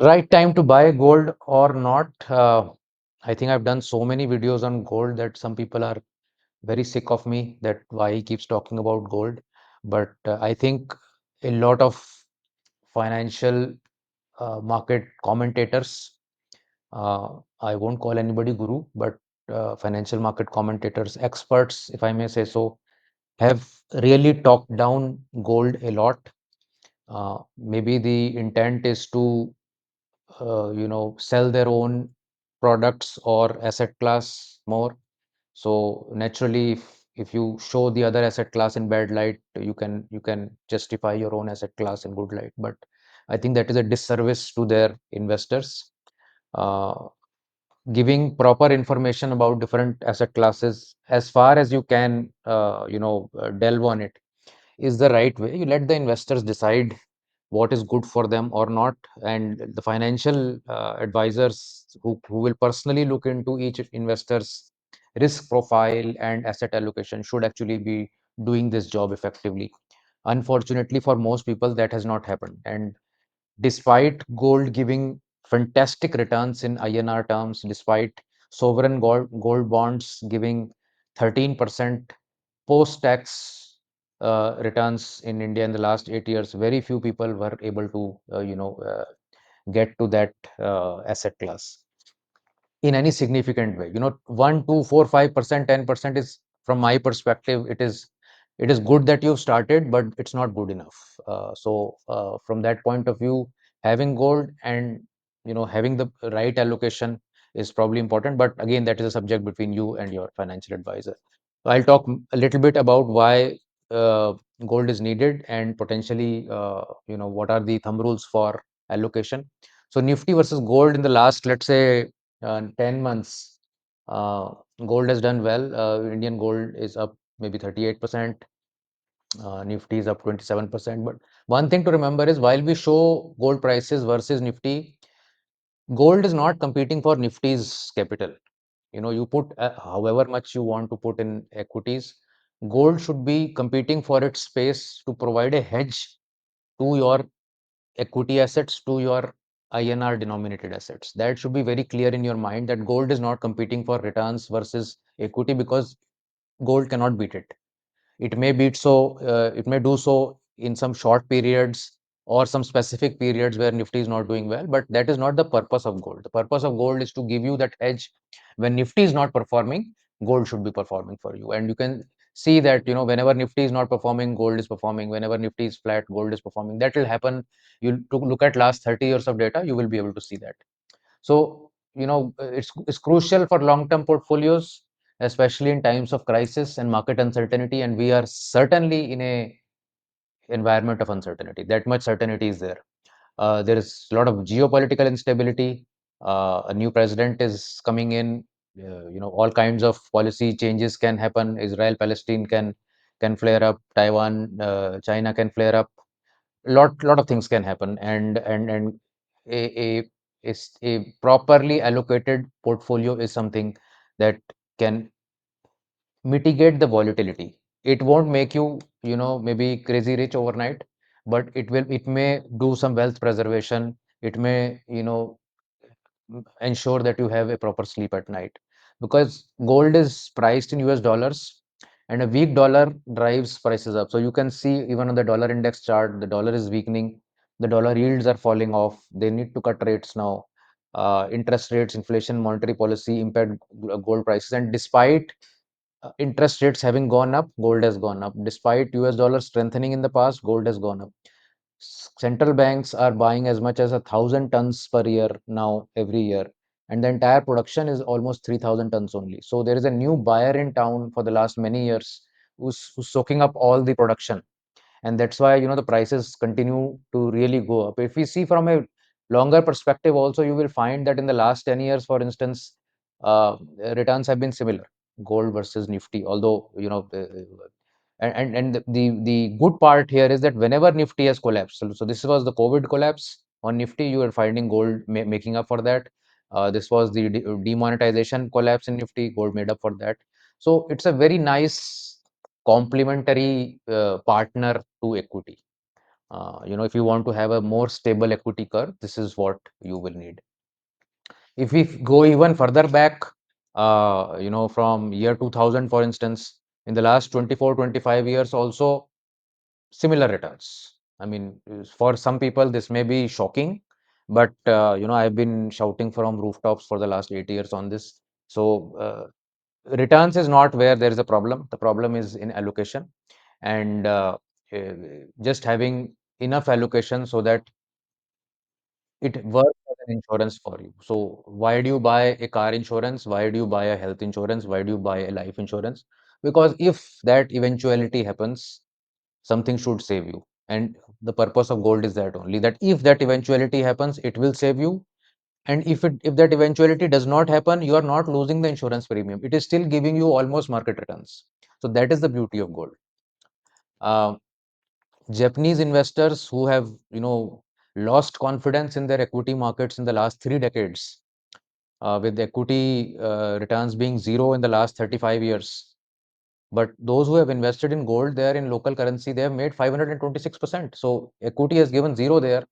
Right time to buy gold or not? I think I've done so many videos on gold that some people are very sick of me that why he keeps talking about gold. But I think a lot of financial market commentators, I won't call anybody guru, but financial market commentators, experts, if I may say so, have really talked down gold a lot. Maybe the intent is to sell their own products or asset class more. So naturally, if you show the other asset class in bad light, you can justify your own asset class in good light. But I think that is a disservice to their investors. Uh, Giving proper information about different asset classes as far as you can, delve on it is the right way. You let the investors decide what is good for them or not, and the financial advisors who will personally look into each investor's risk profile and asset allocation should actually be doing this job effectively. Unfortunately, for most people, that has not happened. And despite gold giving fantastic returns in INR terms, despite sovereign gold bonds giving 13% post-tax returns in India in the last 8 years, very few people were able to, get to that asset class in any significant way. 1, 2, 4, 5%, 10% is, from my perspective, it is good that you've started, but it's not good enough. From that point of view, having gold and having the right allocation is probably important. But again, that is a subject between you and your financial advisor. I'll talk a little bit about why uh, gold is needed and potentially, what are the thumb rules for allocation. So Nifty versus gold in the last, let's say, 10 months, uh, gold has done well. Indian gold is up maybe 38%. Nifty is up 27%. But one thing to remember is while we show gold prices versus Nifty, gold is not competing for Nifty's capital. You put however much you want to put in equities. Gold should be competing for its space to provide a hedge to your equity assets, to your INR denominated assets. That should be very clear in your mind that gold is not competing for returns versus equity, because gold cannot beat it. It may do so in some short periods or some specific periods where Nifty is not doing well, but that is not the purpose of gold. The purpose of gold is to give you that edge. When Nifty is not performing, gold should be performing for you. And you can see that, whenever Nifty is not performing, gold is performing. Whenever Nifty is flat, gold is performing. That will happen. You to look at last 30 years of data, you will be able to see that. So, it's crucial for long-term portfolios, especially in times of crisis and market uncertainty. And we are certainly in a environment of uncertainty. That much certainty is there. There is a lot of geopolitical instability. A new president is coming in. All kinds of policy changes can happen. Israel, Palestine can flare up. Taiwan, China can flare up. Lot of things can happen, and a a properly allocated portfolio is something that can mitigate the volatility. It won't make you, maybe crazy rich overnight, but it may do some wealth preservation. It may, ensure that you have a proper sleep at night, because gold is priced in US dollars, and a weak dollar drives prices up. So you can see even on the dollar index chart, the dollar is weakening, the dollar yields are falling off. They need to cut rates now. Interest rates, inflation, monetary policy impact gold prices. And despite interest rates having gone up, gold has gone up. Despite US dollar strengthening in the past, gold has gone up. Central banks are buying as much as 1,000 tons per year now, every year, and the entire production is almost 3,000 tons only. So there is a new buyer in town for the last many years who's soaking up all the production, and that's why the prices continue to really go up. If we see from a longer perspective also, you will find that in the last 10 years, for instance, returns have been similar, gold versus Nifty. Although, and the good part here is that whenever Nifty has collapsed, so this was the COVID collapse on Nifty, you are finding gold making up for that. This was the demonetization collapse in Nifty, gold made up for that. So it's a very nice complementary partner to equity. If you want to have a more stable equity curve, this is what you will need. If we go even further back, from year 2000, for instance, in the last 24, 25 years, also similar returns. I mean, for some people, this may be shocking, but I've been shouting from rooftops for the last 8 years on this. So, returns is not where there is a problem. The problem is in allocation, and uh, just having enough allocation so that it works as an insurance for you. So why do you buy a car insurance? Why do you buy a health insurance? Why do you buy a life insurance? Because if that eventuality happens, something should save you. And the purpose of gold is that only, that if that eventuality happens, it will save you. And if that eventuality does not happen, you are not losing the insurance premium. It is still giving you almost market returns. So that is the beauty of gold. Uh, Japanese investors who have, lost confidence in their equity markets in the last 3 decades, with equity returns being zero in the last 35 years. But those who have invested in gold, they are in local currency, they have made 526%. So equity has given zero there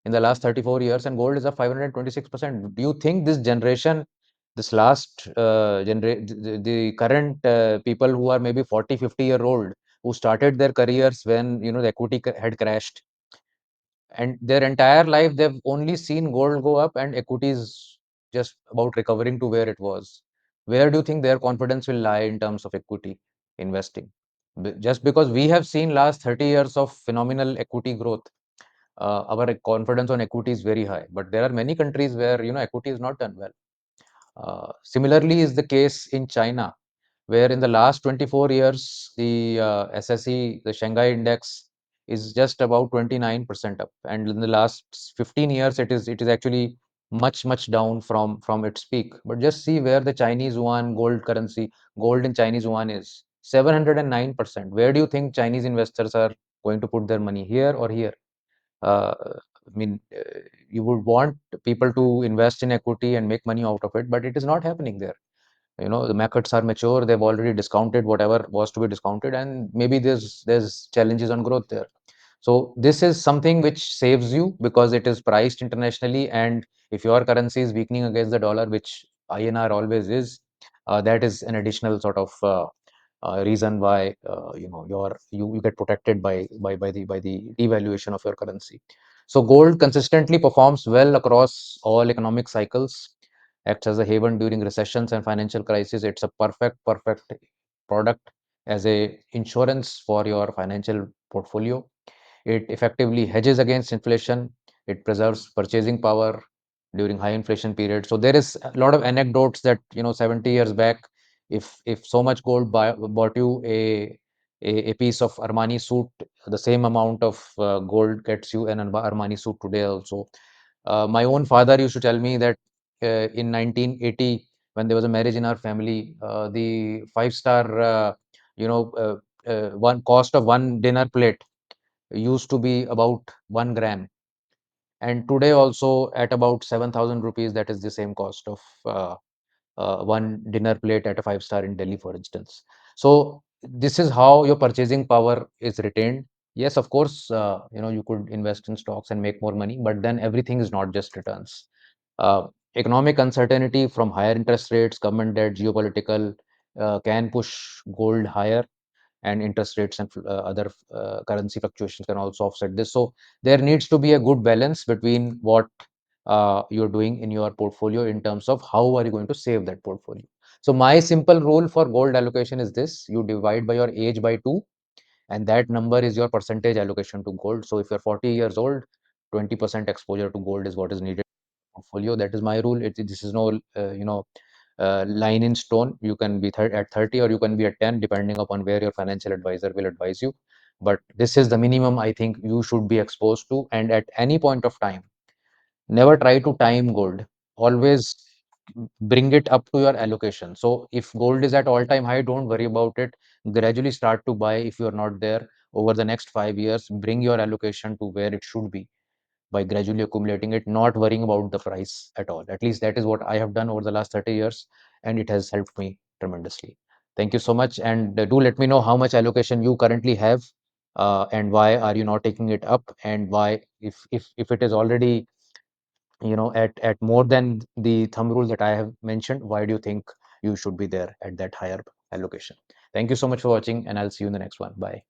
in the last 34 years, and gold is up 526%. Do you think this generation, this last the current people who are maybe 40, 50-year old, who started their careers when the equity had crashed, and their entire life they've only seen gold go up and equities just about recovering to where it was? Where do you think their confidence will lie in terms of equity investing? Just because we have seen last 30 years of phenomenal equity growth, our confidence on equity is very high. But there are many countries where equity is not done well. Similarly is the case in China, where in the last 24 years, the SSE, the Shanghai index, is just about 29% up, and in the last 15 years, it is actually much down from its peak. But just see where the Chinese yuan gold currency, gold in Chinese yuan is 709%. Where do you think Chinese investors are going to put their money, here or here? I mean, you would want people to invest in equity and make money out of it, but it is not happening there. The markets are mature, they've already discounted whatever was to be discounted, and maybe there's challenges on growth there. So this is something which saves you because it is priced internationally, and if your currency is weakening against the dollar, which INR always is, that is an additional sort of reason why you get protected by the devaluation of your currency. So gold consistently performs well across all economic cycles, acts as a haven during recessions and financial crises. It's a perfect product as a insurance for your financial portfolio. It effectively hedges against inflation. It preserves purchasing power during high inflation periods. So there is a lot of anecdotes that 70 years back, if so much gold bought you a piece of Armani suit, the same amount of gold gets you an Armani suit today also. My own father used to tell me that in 1980, when there was a marriage in our family, the five-star, one cost of one dinner plate used to be about 1 gram, and today also at about 7,000 rupees, that is the same cost of one dinner plate at a five-star in Delhi, for instance. So this is how your purchasing power is retained. Yes, of course, you could invest in stocks and make more money, but then everything is not just returns. Uh, Economic uncertainty from higher interest rates, government debt, geopolitical, can push gold higher, and interest rates and other currency fluctuations can also offset this. So there needs to be a good balance between what you're doing in your portfolio in terms of how are you going to save that portfolio. So my simple rule for gold allocation is this: you divide by your age by 2, and that number is your percentage allocation to gold. So if you're 40 years old, 20% exposure to gold is what is needed in portfolio. That is my rule. This is no line in stone. You can be at 30 or you can be at 10, depending upon where your financial advisor will advise you. But this is the minimum I think you should be exposed to. And at any point of time, never try to time gold. Always bring it up to your allocation. So if gold is at all-time high, don't worry about it. Gradually start to buy if you're not there. Over the next 5 years, bring your allocation to where it should be by gradually accumulating it, not worrying about the price at all. At least that is what I have done over the last 30 years, and it has helped me tremendously. Thank you so much. And do let me know how much allocation you currently have and why are you not taking it up, and why, if it is already, at more than the thumb rule that I have mentioned, why do you think you should be there at that higher allocation? Thank you so much for watching, and I'll see you in the next one. Bye.